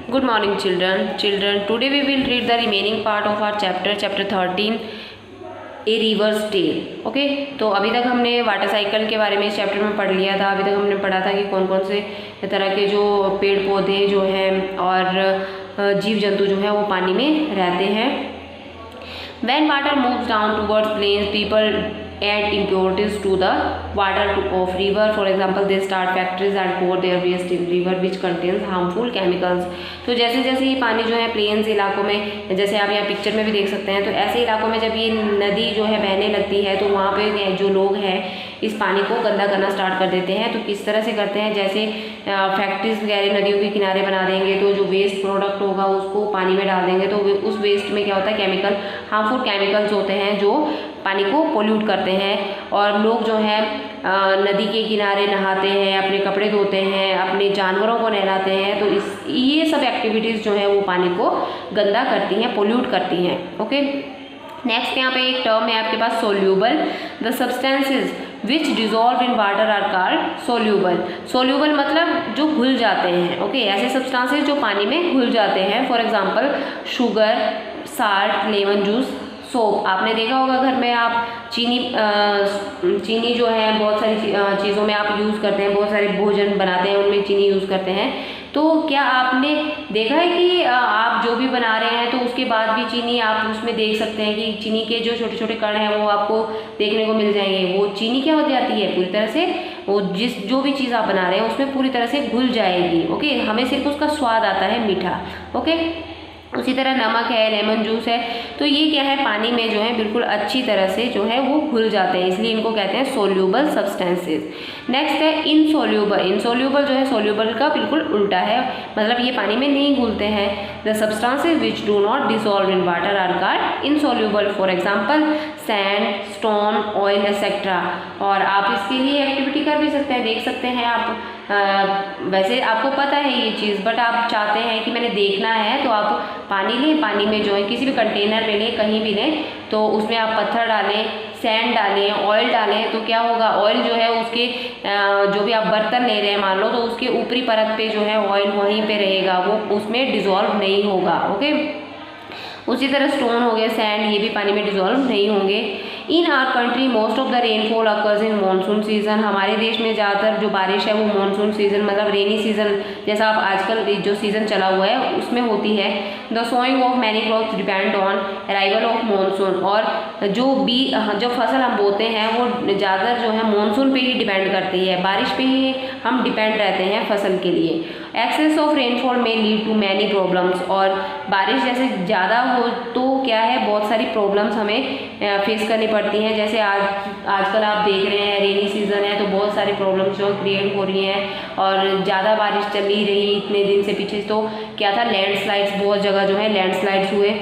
Good morning, children. Today we will read the remaining part of our chapter 13, A River's Tale. Okay, तो अभी तक हमने water cycle के बारे में इस चैप्टर में पढ़ लिया था। अभी तक हमने पढ़ा था कि कौन कौन से तरह के जो पेड़ पौधे जो हैं और जीव जंतु जो हैं वो पानी में रहते हैं। When water moves down towards plains, people add impurities to the water of river. For example, they start factories and pour their waste in river which contains harmful chemicals. तो जैसे जैसे ये पानी जो है प्लेन्स इलाकों में, जैसे आप यहाँ पिक्चर में भी देख सकते हैं, तो ऐसे इलाकों में जब ये नदी जो है बहने लगती है तो वहाँ पे जो लोग हैं इस पानी को गंदा करना स्टार्ट कर देते हैं। तो किस तरह से करते हैं, जैसे फैक्ट्रीज वगैरह नदियों के किनारे बना देंगे तो जो वेस्ट प्रोडक्ट होगा उसको पानी में डाल देंगे, तो उस वेस्ट में क्या होता है, केमिकल, हार्मफुल केमिकल्स होते हैं जो पानी को पोल्यूट करते हैं। और लोग जो हैं नदी के किनारे नहाते हैं, अपने कपड़े धोते हैं, अपने जानवरों को नहलाते हैं, तो ये सब एक्टिविटीज़ जो हैं वो पानी को गंदा करती हैं, पोल्यूट करती हैं। ओके, नेक्स्ट यहाँ पे एक टर्म है आपके पास, soluble. The substances which dissolve in water are called soluble. Soluble मतलब जो घुल जाते हैं। ओके, ऐसे सब्सटेंसेज जो पानी में घुल जाते हैं। For example sugar, salt, lemon juice, soap. आपने देखा होगा घर में आप चीनी जो है बहुत सारी चीज़ों में आप यूज़ करते हैं, बहुत सारे भोजन बनाते हैं उनमें चीनी यूज़ करते हैं। तो क्या आपने देखा है कि आप जो भी बना रहे हैं तो उसके बाद भी चीनी आप उसमें देख सकते हैं कि चीनी के जो छोटे छोटे कण हैं वो आपको देखने को मिल जाएंगे। वो चीनी क्या हो जाती है, पूरी तरह से वो जो भी चीज़ आप बना रहे हैं उसमें पूरी तरह से घुल जाएगी। ओके, हमें सिर्फ उसका स्वाद आता है मीठा। ओके, उसी तरह नमक है, लेमन जूस है, तो ये क्या है, पानी में जो है बिल्कुल अच्छी तरह से जो है वो घुल जाते हैं, इसलिए इनको कहते हैं सोल्यूबल सब्सटेंसेस। नेक्स्ट है इनसोल्यूबल। इनसोल्यूबल जो है सोल्यूबल का बिल्कुल उल्टा है, मतलब ये पानी में नहीं घुलते हैं। The substances which do not dissolve in water are called insoluble. For example sand, stone, oil etcetera. और आप इसके लिए एक्टिविटी कर भी सकते हैं, देख सकते हैं आप। वैसे आपको पता है ये चीज़, बट आप चाहते हैं कि मैंने देखना है, तो आप पानी लें, पानी में जो है किसी भी कंटेनर में लें, कहीं भी लें, तो उसमें आप पत्थर डालें, सैंड डालें, ऑयल डालें, तो क्या होगा, ऑयल जो है उसके जो भी आप बर्तन ले रहे हैं मान लो, तो उसके ऊपरी परत पे जो है ऑयल वहीं पे रहेगा, वो उसमें डिज़ोल्व नहीं होगा। ओके, उसी तरह स्टोन हो गया, सैंड, ये भी पानी में डिज़ोल्व नहीं होंगे। In our country most of the rainfall occurs in monsoon season. हमारे देश में ज़्यादातर जो बारिश है वो मानसून सीजन, मतलब रेनी सीजन, जैसा आप आजकल जो सीज़न चला हुआ है उसमें होती है। The sowing of many crops depend on arrival of monsoon. और जो फसल हम बोते हैं वो ज़्यादातर जो है मानसून पे ही डिपेंड करती है, बारिश पे ही हम डिपेंड रहते हैं फसल के लिए। एक्सेस ऑफ रेनफॉल में लीड टू मैनी प्रॉब्लम्स। और बारिश जैसे ज़्यादा हो तो क्या है, बहुत सारी प्रॉब्लम्स हमें फेस करनी पड़ती हैं। जैसे आजकल आप देख रहे हैं रेनी सीज़न है तो बहुत सारी प्रॉब्लम्स जो क्रिएट हो रही हैं, और ज़्यादा बारिश चली रही इतने दिन से पीछे, तो क्या था, लैंडस्लाइड्स, बहुत जगह जो है लैंडस्लाइड्स हुए।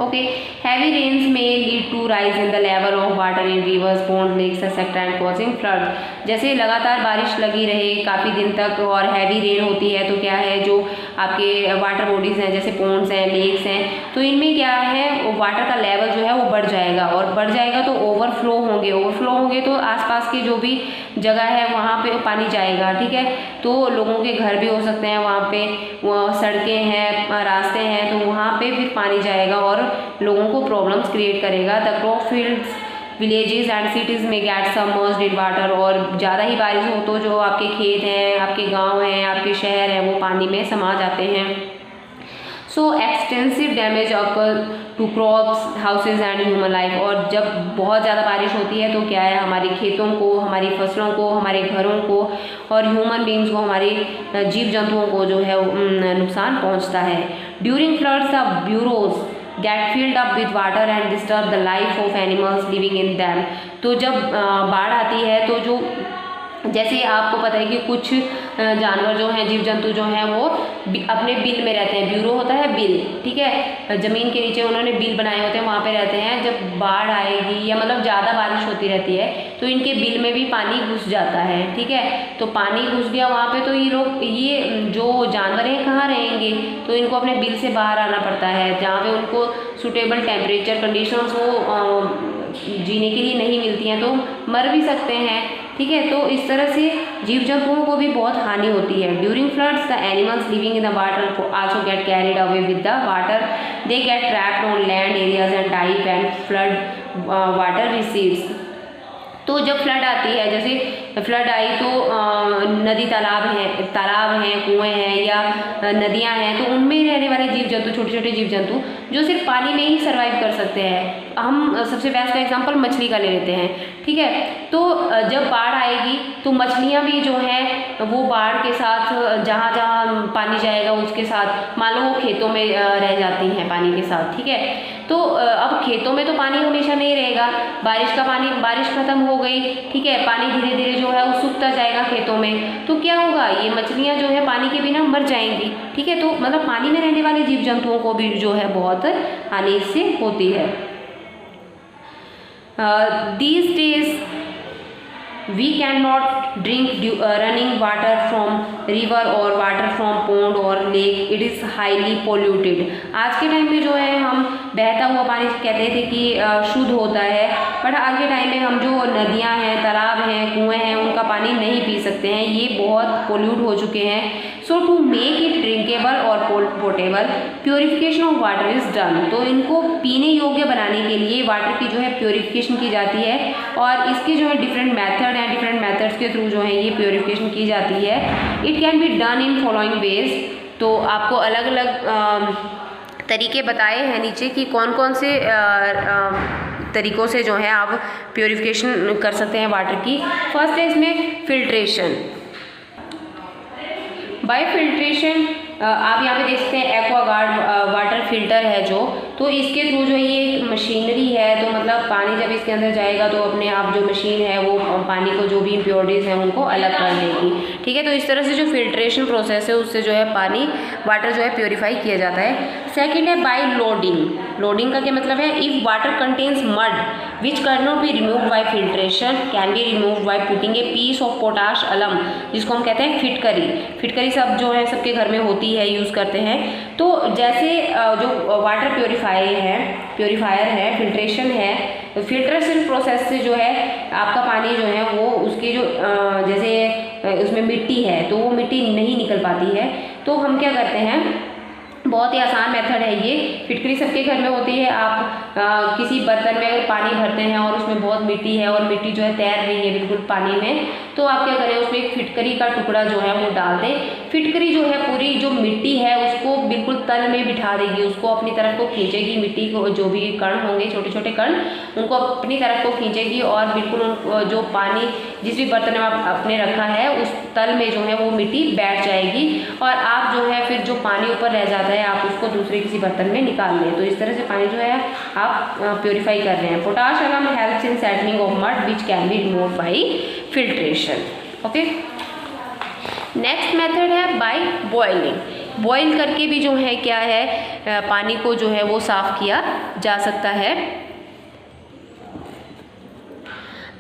Okay, heavy rains may lead to rise in the level of water in rivers, pond, lakes etcetera and causing flood. जैसे लगातार बारिश लगी रहे काफ़ी दिन तक और हैवी रेन होती है तो क्या है, जो आपके वाटर बॉडीज़ हैं जैसे पॉन्ड्स हैं, लेक्स हैं, तो इनमें क्या है, वाटर का लेवल जो है वो बढ़ जाएगा, और बढ़ जाएगा तो ओवरफ्लो होंगे तो आसपास के जो भी जगह है वहाँ पे पानी जाएगा। ठीक है, तो लोगों के घर भी हो सकते हैं वहाँ पे, सड़कें हैं, रास्ते हैं, तो वहाँ पे फिर पानी जाएगा और लोगों को प्रॉब्लम्स क्रिएट करेगा। The crop fields, villages and cities में गेट सबमर्ज्ड इन वाटर। और ज़्यादा ही बारिश हो तो जो आपके खेत हैं, आपके गांव हैं, आपके शहर हैं, वो पानी में समा जाते हैं। So extensive damage occur to crops, houses and human life. और जब बहुत ज़्यादा बारिश होती है तो क्या है, हमारे खेतों को, हमारी फसलों को, हमारे घरों को और ह्यूमन बींग्स को, हमारे जीव जंतुओं को जो है नुकसान पहुंचता है। During floods the bureaus get filled up with water and disturb the life of animals living in them। तो जब बाढ़ आती है तो जो, जैसे आपको पता है कि कुछ जानवर जो हैं, जीव जंतु जो हैं, वो अपने बिल में रहते हैं। ब्यूरो होता है बिल, ठीक है, ज़मीन के नीचे उन्होंने बिल बनाए होते हैं, वहाँ पे रहते हैं। जब बाढ़ आएगी या मतलब ज़्यादा बारिश होती रहती है तो इनके बिल में भी पानी घुस जाता है। ठीक है, तो पानी घुस गया वहाँ पे, तो ये जो जानवर हैं कहाँ रहेंगे, तो इनको अपने बिल से बाहर आना पड़ता है, जहाँ पे उनको सूटेबल टेम्परेचर कंडीशंस वो जीने के लिए नहीं मिलती हैं, तो मर भी सकते हैं। ठीक है। तो इस तरह से जीव जंतुओं को भी बहुत हानि होती है। During floods the animals living in the water also get carried away with the water, they get trapped on land areas and die when flood water recedes. तो जब फ्लड आती है, जैसे फ्लड आई तो नदी तालाब हैं, कुएं हैं या नदियां हैं, तो उनमें रहने वाले जीव जंतु, छोटे छोटे जीव जंतु जो सिर्फ पानी में ही सर्वाइव कर सकते हैं। हम सबसे बेस्ट एग्जांपल मछली का ले लेते हैं, ठीक है। तो जब बाढ़ आएगी तो मछलियां भी जो हैं वो बाढ़ के साथ जहाँ जहाँ पानी जाएगा उसके साथ, मान लो वो खेतों में रह जाती हैं पानी के साथ, ठीक है। तो अब खेतों में तो पानी हमेशा नहीं रहेगा, बारिश खत्म हो गई, ठीक है, पानी धीरे धीरे जो है वो सूखता जाएगा खेतों में, तो क्या होगा, ये मछलियाँ जो है पानी के बिना मर जाएंगी, ठीक है। तो मतलब पानी में रहने वाले जीव जंतुओं को भी जो है बहुत हानि इससे होती है। These days we cannot drink running water from river or water from pond or lake, it is highly polluted। आज के टाइम में जो है हम बहता हुआ पानी कहते थे कि शुद्ध होता है, बट आज के टाइम में हम जो नदियां हैं, तालाब हैं, कुएं हैं, उनका पानी नहीं पी सकते हैं, ये बहुत पोल्यूट हो चुके हैं। सो टू मेक इट ड्रिंकेबल और portable purification of water is done. तो इनको पीने योग्य बनाने के लिए वाटर की जो है प्योरिफिकेशन की जाती है, और इसके जो है डिफरेंट मेथड हैं, डिफरेंट मेथड्स के थ्रू जो है ये प्योरिफिकेशन की जाती है। It can be done in following veg. तो आपको अलग अलग तरीके बताए हैं नीचे कि कौन कौन से तरीक़ों से जो है आप प्योरिफिकेशन कर सकते हैं वाटर की। फर्स्ट है इसमें फिल्ट्रेशन। बाय फिल्ट्रेशन आप यहाँ पे देख सकते हैं एक्वागार्ड वाटर फिल्टर है जो, तो इसके थ्रू जो ये एक मशीनरी है, तो मतलब पानी जब इसके अंदर जाएगा तो अपने आप जो मशीन है वो पानी को जो भी इम्प्योरिटीज़ हैं उनको अलग कर देगी, ठीक है। तो इस तरह से जो फिल्ट्रेशन प्रोसेस है उससे जो है पानी वाटर जो है प्योरीफाई किया जाता है। सेकेंड है बाय लोडिंग। लोडिंग का क्या मतलब है, if water contains mud which can not be remove by filtration can be remove by putting a piece of potash alum, जिसको हम कहते हैं फिटकरी। फिटकरी सब जो है सबके घर में होती है, यूज़ करते हैं। तो जैसे जो वाटर प्योरीफायर है, फिल्ट्रेशन है, तो फिल्ट्रेशन प्रोसेस से जो है आपका पानी जो है वो उसकी जो जैसे उसमें मिट्टी है तो वो मिट्टी नहीं निकल पाती है। तो हम क्या करते हैं, बहुत ही आसान मेथड है ये। फिटकरी सबके घर में होती है। आप किसी बर्तन में अगर पानी भरते हैं और उसमें बहुत मिट्टी है और मिट्टी जो है तैर रही है बिल्कुल पानी में, तो आप क्या करें, उसमें एक फिटकरी का टुकड़ा जो है वो डाल दें। फिटकरी जो है पूरी जो मिट्टी है उसको बिल्कुल तल में बिठा देगी, उसको अपनी तरफ को खींचेगी, मिट्टी को जो भी कण होंगे छोटे छोटे कण उनको अपनी तरफ को खींचेगी, और बिल्कुल जो पानी जिस भी बर्तन में आप अपने रखा है उस तल में जो है वो मिट्टी बैठ जाएगी, और आप जो है फिर जो पानी ऊपर रह जाता है आप उसको दूसरे किसी बर्तन में निकाल लें। तो इस तरह से पानी जो है आप प्योरीफाई कर रहे हैं। पोटाश अलम helps in settling of mud which can be removed by filtration. Okay, next method है बाय बॉइलिंग। बॉइल करके भी जो है क्या है पानी को जो है वो साफ किया जा सकता है।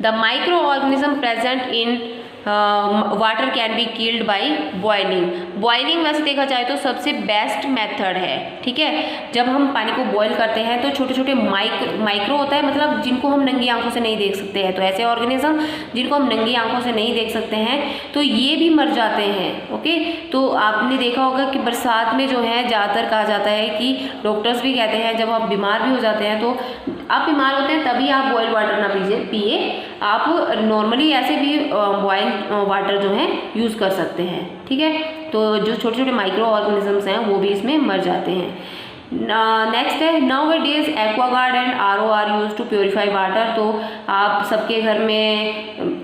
The micro organism present in water can be killed by boiling. Boiling वैसे देखा जाए तो सबसे बेस्ट मेथड है, ठीक है। जब हम पानी को बॉईल करते हैं तो छोटे छोटे माइक्रो होता है, मतलब जिनको हम नंगी आंखों से नहीं देख सकते हैं, तो ऐसे ऑर्गेनिज्म जिनको हम नंगी आंखों से नहीं देख सकते हैं तो ये भी मर जाते हैं। ओके, तो आपने देखा होगा कि बरसात में जो है ज़्यादातर कहा जाता है कि डॉक्टर्स भी कहते हैं जब आप बीमार भी हो जाते हैं, तो आप बीमार होते हैं तभी आप बॉयल वाटर ना पिए, आप नॉर्मली ऐसे भी बॉयल वाटर जो है यूज़ कर सकते हैं, ठीक है। तो जो छोटे छोटे माइक्रो ऑर्गेनिजम्स हैं वो भी इसमें मर जाते हैं। नेक्स्ट है nowadays Aquaguard and RO are use to purify water. तो आप सबके घर में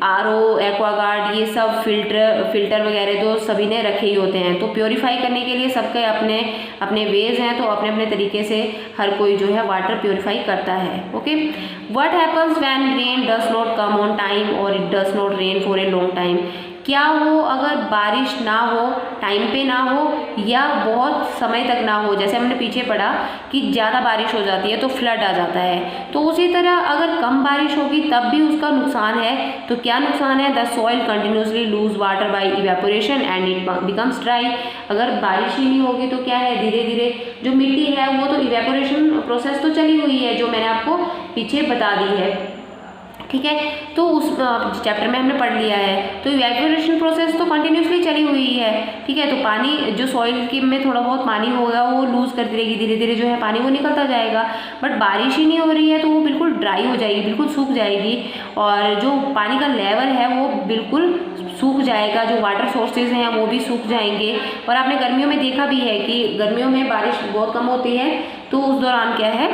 RO, एक्वागार्ड ये सब फिल्टर वगैरह तो सभी ने रखे ही होते हैं। तो प्योरीफाई करने के लिए सबके अपने अपने वेज हैं, तो अपने अपने तरीके से हर कोई जो है वाटर प्योरीफाई करता है। Okay, what happens when rain does not come on time और it does not rain for a long time. क्या हो अगर बारिश ना हो, टाइम पे ना हो, या बहुत समय तक ना हो, जैसे हमने पीछे पढ़ा कि ज़्यादा बारिश हो जाती है तो फ्लड आ जाता है, तो उसी तरह अगर कम बारिश होगी तब भी उसका नुकसान है। तो क्या नुकसान है, the soil continuously loose water bye evaporation and it becomes dry. अगर बारिश ही नहीं होगी तो क्या है, धीरे धीरे जो मिट्टी है वो तो इवेपोरेशन प्रोसेस तो चली हुई है जो मैंने आपको पीछे बता दी है, ठीक है। तो उस चैप्टर में हमने पढ़ लिया है। तो इवैपोरेशन प्रोसेस तो कंटिन्यूसली चली हुई है, ठीक है। तो पानी जो सॉइल की में थोड़ा बहुत पानी होगा वो लूज़ करती रहेगी, धीरे धीरे जो है पानी वो निकलता जाएगा। बट बारिश ही नहीं हो रही है तो वो बिल्कुल ड्राई हो जाएगी, बिल्कुल सूख जाएगी, और जो पानी का लेवल है वो बिल्कुल सूख जाएगा, जो वाटर सोर्सेज हैं वो भी सूख जाएंगे। और आपने गर्मियों में देखा भी है कि गर्मियों में बारिश बहुत कम होती है, तो उस दौरान क्या है,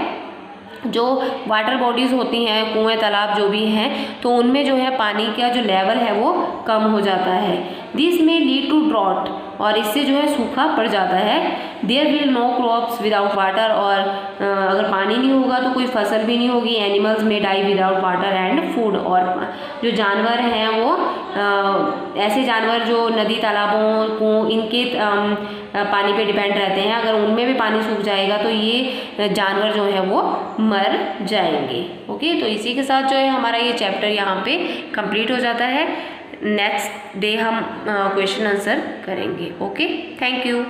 जो वाटर बॉडीज़ होती हैं, कुएं तालाब जो भी हैं, तो उनमें जो है पानी का जो लेवल है वो कम हो जाता है। दिस में लीड टू ड्रॉट, और इससे जो है सूखा पड़ जाता है। There will no crops without water, और अगर पानी नहीं होगा तो कोई फसल भी नहीं होगी। Animals may die without water and food, और जो जानवर हैं वो ऐसे जानवर जो नदी तालाबों को इनके पानी पे डिपेंड रहते हैं, अगर उनमें भी पानी सूख जाएगा तो ये जानवर जो है वो मर जाएंगे। ओके, तो इसी के साथ जो है हमारा ये चैप्टर यहाँ पे कंप्लीट हो जाता है। नेक्स्ट डे हम क्वेश्चन आंसर करेंगे। Okay, thank you.